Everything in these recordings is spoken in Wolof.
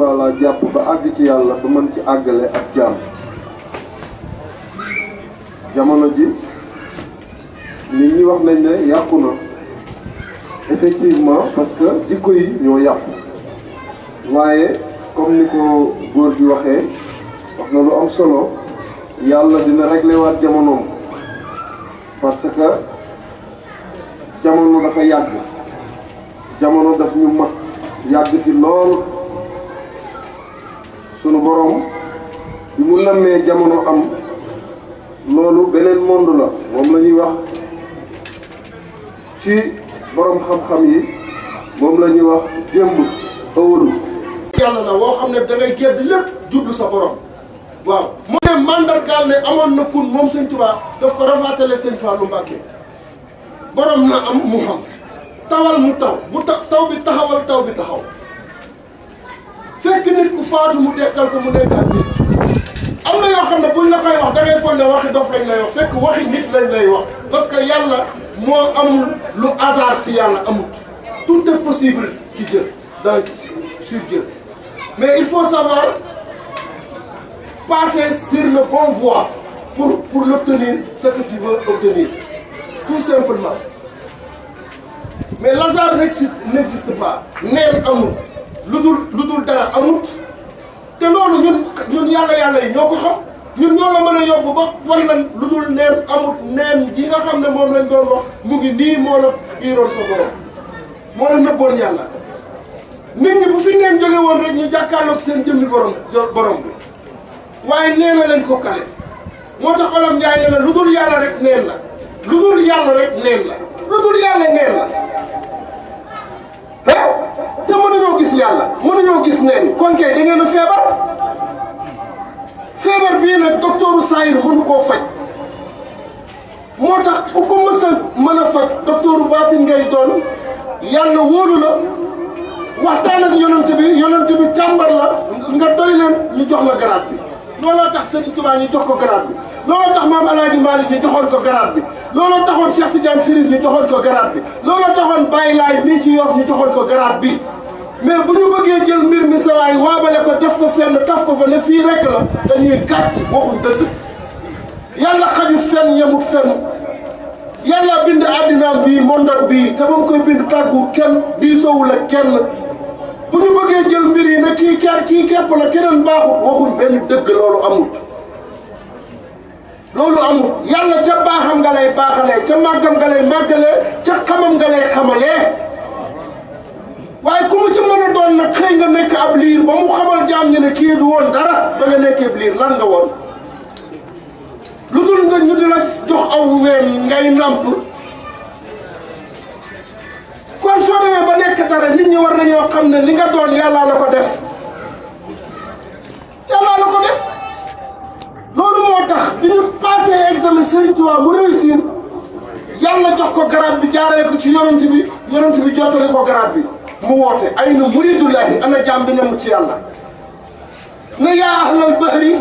Touba laa jàpp ba àgg ci yàlla ba mën ci àggale ak jaam. jamono ji nit ñi wax nañ ne yàqu na effectivement parce que jikko yi ñoo yàqu waaye comme ni ko góor bi waxee wax na lu am solo yàlla dina réglé waat jamonoom parce que jamono dafa yàgg jamono daf ñu mag yàgg ci lool sunu borom bi mu nammee jamono am loolu beneen monde la moom la ñuy wax ci borom xam-xam yi moom la ñuy wax démb ëwalu yàlla la woo xam ne da ngay gedd lépp jublu sa borom waaw mu ne mandargaal ne amoon na kun moom sëñ Tuubaa daf ko rafaatale sëñ Fallou Mbacké borom na am mu xam tawal mu taw bu taw bi taxawal taw bi taxaw fekk nit ku faatu mu dekkal ko mu nekkaat nit am na yoo xam ne buñ la koy wax da ngay foog ne waxi dof lañ lay wax fekk waxi nit lañ lay wax parce que yàlla moo amul lu hasard ci yàlla amut tout est possible ci Dieu dans sur Dieu mais il faut savoir passer sur le bon voie pour l'obtenir ce que tu veux obtenir tout simplement mais l'hasard n'existe pas neen amul lu dul dara amut te loolu ñun yàlla yi ñoo ko xam ñun ñoo la mën a yóbbu ba wan lan lu dul neen amut neen ji nga xam ne moom lañ doon wax mu ngi nii moo la biiroon sa borom moo la nëbboon yàlla nit ñi bu fi neen jóge woon rek ñu jàkkaarloog seen jëmmi borom bi waaye nee na leen ko kale moo tax Olof Njaay ne la lu dul yàlla rek neen la lu dul yàlla rek neen la lu dul yàlla neen la te mënuñoo gis yàlla mënuñoo gis neen kon kay da ngeen a feebar bii nag docteuru saayir mënu koo faj moo tax ku ko mën a faj docteuru baatin ngay doon yàlla wóolu la waxtaan ak yonent bi càmbar la nga doy leen ñu jox la garaat bi looloo tax Sëriñ Tuubaa ñu jox ko garaat bi looloo tax Maam Alaaji Maalik ñu joxoon ko garaat bi looloo taxoon Cheikh Tidiane Chérif ñu joxoon ko garaat bi looloo taxoon Baye Laay mii ci Yoff ñu joxoon ko garaat bi mais bu ñu bëggee jël mbir mi sa waay waabale ko def ko fenn taf ko fa ne fii rek la dañuy gàcc waxuñ dëgg yàlla xaju fenn yemut fenn yàlla bind àddinaam bii mondam bii te ba mu koy bind tàggu kenn diisoowul ak kenn bu ñu bëggee jël mbir yi ne kii képp la keneen baaxut waxuñ benn dëgg loolu amul yàlla ca baaxam nga lay baaxalee ca màggam nga lay màggalee ca xamam nga lay xamalee waaye ku mu ci mën a doon nag xëy nga nekk ab liir ba mu xamal jaam ñi ne kii du woon dara ba nga nekkee ab liir lan nga woon lu dul nga ñu di la jox aw ween ngay nàmp kon soo demee ba nekk dara nit ñi war nañoo xam ne li nga doon yàllaa la ko def loolu moo tax bi ñu passé examen Serigne Touba mu réussir yàlla jox ko garaat bi jaarale ko ci yonent bi jottali ko garaat bi mu woote ay na muridullahi ana jaam bi namu ci yàlla ne yaa ahlal bahri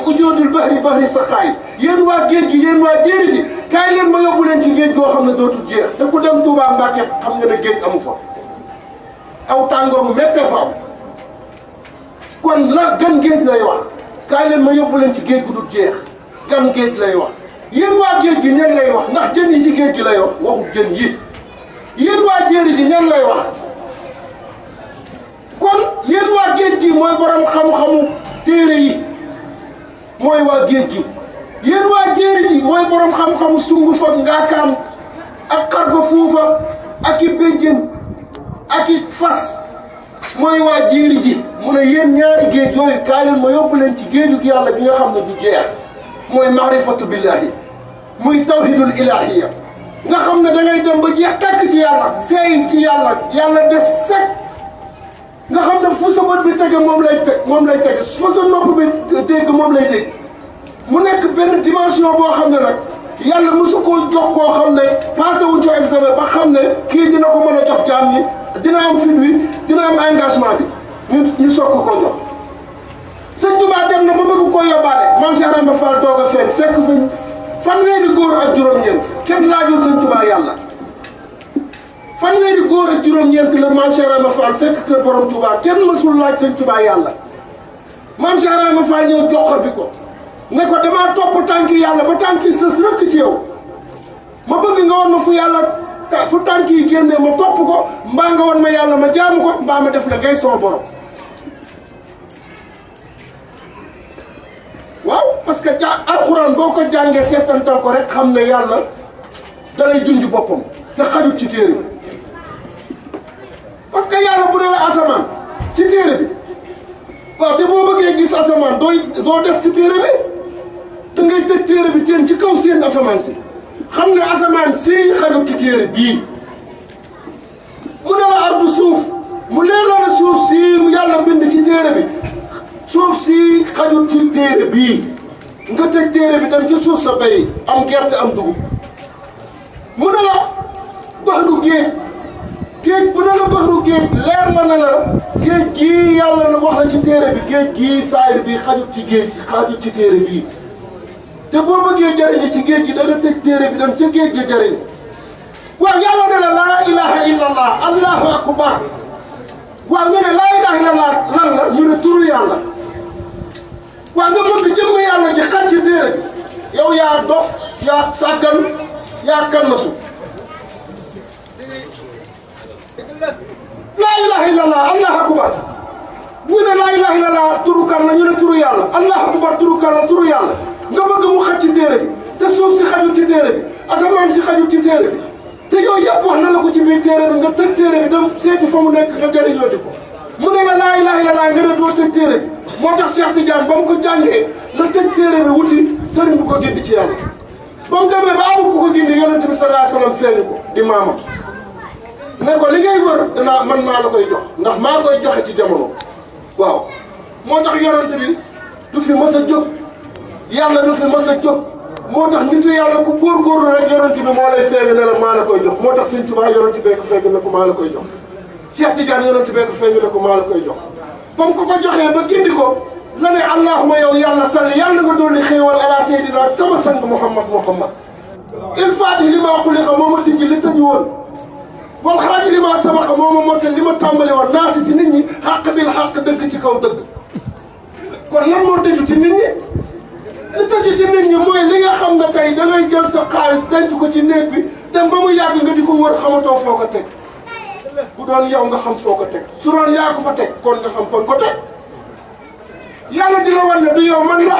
ujoodul bahri saqaay yéen waa géej gi yéen waa jéeri ji kaay leen ma yóbbu leen ci géej goo xam ne dootul jeex te ku dem Touba Mbacke xam nga ne géej amu fa aw tàngooru méttee fa am kon la gan géej lay wax kaay leen ma yóbbu leen ci géej gu dul jeex gan géej lay wax yéen waa géej gi ñan lay wax ndax jën yi ci géej gi lay wax waxul jën yi yéen waa jéeri ji ñan lay wax kon yéen waa géej gi mooy borom xam-xamu téere yi mooy waa géej gi yéen waa jéeri ji mooy borom xam-xamu sunguf ak ngaakaan ak xarfa fuufa ak i béjjën ak i fas mooy waa jéeri ji mu ne yéen ñaari géej yooyu kaay leen ma yóbbu leen ci géejug yàlla bi nga xam ne du jeex mooy maarifatu billahi muy tawhidul ilahiya nga xam ne da ngay dem ba jeex tàkk ci yàlla seey ci yàlla des set nga xam ne fu sa bët bi tege moom lay tege fu sa nopp bi dégg moom lay dégg mu nekk benn dimension boo xam ne nag yàlla mosu koo jox koo xam ne passé wuñ ko examen ba xam ne kii dina ko mën a jox jaam ñi dina am fit wi dina am engagement bi ñu soog ko jox sëñ Tuubaa dem na ba bëgg koo yóbbaale Maam Cheikh Ibra Fall doog a feeñ fekk fa fanweeri góor ak juróom-ñeent kenn laajul sëñ Tuubaa yàlla fanweeri góor ak juróom-ñeent la maam Cheikh Ibrahima Fall fekk kër borom Touba kenn mësul laaj sëñ Touba yàlla maam Cheikh Ibrahima Fall ñëw joxor bi ko ne ko damaa topp tànki yàlla ba tànki sës rëkk ci yow ma bëgg nga woon ma fu yàlla fu tànk yi génnee ma topp ko mbaa nga woon ma yàlla ma jaamu ko mbaa ma def la ngay sama borom waaw parce que alxuraan boo ko jàngee seetantal ko rek xam ne yàlla dalay junj boppam te xajut ci téere bi parce que yàlla bu ne la asamaan ci téere bi waaw te boo bëggee gis asamaan doo def ci téere bi da ngay tëj téere bi teen ci kaw seen asamaan si xam ne asamaan si xajut ci téere bii mu ne la ardu suuf mu leer la ne suuf si yàlla bind ci téere bi suuf si xajut ci téere bii nga tëj téere bi dem ci suuf sa bay am gerte am dugub mu ne la baxru géej bu ne la baxru géej leer la ne la géej gii yàlla na wax la ci téere bi géej gii saayir bi xajut ci géej xajut ci téere bii te boo bëggee jëriñu ci géej gi da nga tëj téere bi dem ca géej gi jëriñ waaw yàlla ne la laa ilaha illallah allahu akbar waaw ñu ne laa ilaha illallah lan la ñu ne turu yàlla waaw nga bëgg jëmm yàlla ji xaj ci téere bi yow yaa dof yaa sàggan yaa kannasu laa ilaha illallah allahu akbar ñu ne laa ilaha illallah turu kan la ñu ne turu yàlla allahu akbar turu kan la turu yàlla nga bëgg mu xaj ci téere bi te suuf si xajut ci téere bi asamaan si xajut ci téere bi te yooyu yëpp wax na la ko ci biir téere bi nga tëj téere bi dem seeti fa mu nekk nga jëriñoo ko mu ne la laa ilaha illallah nga ne doo tëj téere bi moo tax Cheikh Tidiane ba mu ko jàngee la tëj téere bi wuti sëriñ bu ko gindi ci yàlla ba mu demee ba amul ku ko gindi yonent bi sallallahu alayhi wasallam feeñu ko di maamam ne ko li ngay wër danaa man maa la koy jox ndax maa koy joxe ci jamono waaw moo tax yonent bi du fi mës a jóg yàlla du fi mës a jóg moo tax nitu yàlla ku góorgóorlu rek yonent bi moo lay feeñu ne la maa la koy jox moo tax Sëñ Tuubaa yonent bee ko fekk ne ko maa la koy jox Cheikh Tidiane yonent bee ko feeñu ne ko maa la koy jox comme ko joxee ba gindi ko la ne allahuma yow yàlla salli yàlla nga doon di xéewal ala seydina sama sang Muhammad il faatih li maa xuliqa moo ma tijji li tëju woon wal xaaji li maa sabaqa moo ma mottal li ma tàmbali woon naasi ci nit ñi xàq bil xàq dëgg ci kaw dëgg kon lan moo tëju ci nit ñi li tëju ci nit ñi mooy li nga xam ne tey da ngay jël sa xaalis denc ko ci néeg bi dem ba mu yàgg nga di ko wër xamatoo foo ko teg bu doon yow nga xam foo ko teg su doon yaa ko fa teg kon nga xam fan ko teg yàlla di la wan ne du yow man la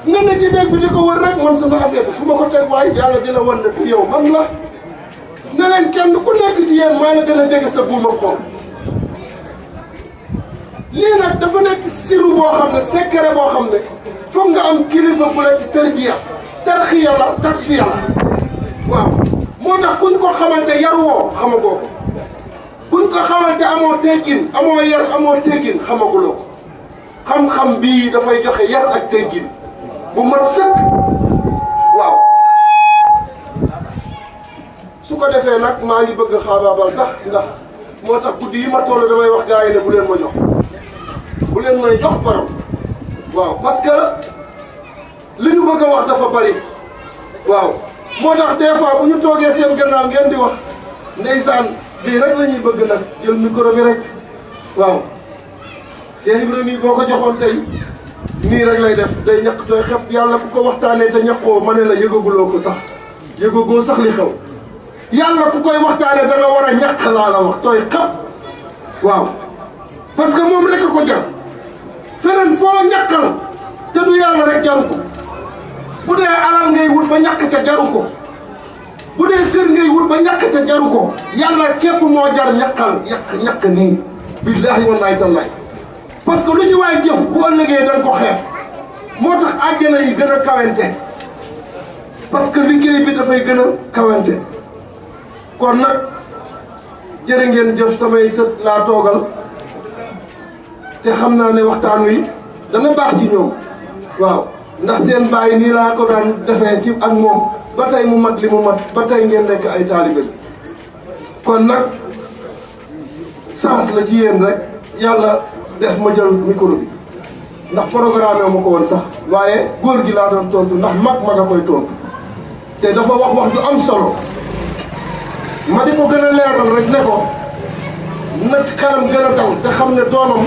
nga ne ci néeg bi di ko wër rek man sama affaire bi fu ma ko teg waaye yàlla di la wan ne du yow man la ne leen kenn ku nekk ci yéen maa la gën a jege sa buuma xool lii nag dafa nekk siru boo xam ne secret boo xam ne foog nga am kilifa bu la ci tarbiya tarxiya la tasfiya la waaw moo tax kuñ ko xamante yaruwoo xamagoo ko kuñ ko xamante amoo teggin amoo yar amoo teggin xamaguloo ko xam-xam bii dafay joxe yar ak teggin bu mat sëkk waaw su ko defee nag maa ngi bëgg xaabaabal sax ndax moo tax guddi yi ma toll damay wax gars yi ne bu leen ma jox bu leen may jox parole waaw parce que li ñu bëgg a wax dafa bari waaw moo tax des fois bu ñu toogee seen gannaaw ngeen di wax ndeysaan lii rek la ñuy bëgg nag jël micro bi rek waaw Cheikh Ibrahima boo ko joxoon tey nii rek lay def day ñaq tooy xep yàlla ku ko waxtaanee te ñaqoo ma ne la yëgaguloo ko sax yëgagoo sax li xew yàlla ku koy waxtaanee da nga war a ñaq laa la wax tooy xep waaw parce que moom rek a ko jar feneen foo ñaqal te du yàlla rek jaru ko bu dee alal ngay wut ba ñàkk ca jaru ko bu dee kër ngay wut ba ñàkk ca jaru ko yàlla képp moo jar ñaqal ñaq nii billaahi wallaahi tallaahi parce que lu ci waay jëf bu ëllëgee dañ ko xeeb moo tax àjjana yi gën a kawente parce que liggéey bi dafay gën a kawente kon nag jërë ngeen jëf samay sët laa toogal te xam naa ne waxtaan wi dana baax ci ñoom waaw ndax seen bàyyi nii laa ko daan defee ci ak moom ba tey mu mat li mu mat ba tey ngeen nekk ay taalibe kon nag chance la ci yéen rek yàlla def ma jël micro bi ndax programme ma ko woon sax waaye góor gi laa doon tontu ndax mag a koy tontu te dafa wax ju am solo ma di ko gën a leeral rek ne ko nag xelam gën a dal te xam ne doomam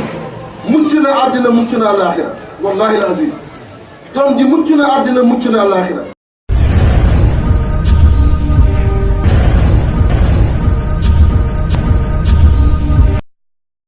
mucc na àddina mucc na àllaaxira wallahi alazim doom ji mucc na àddina mucc na àllaaxira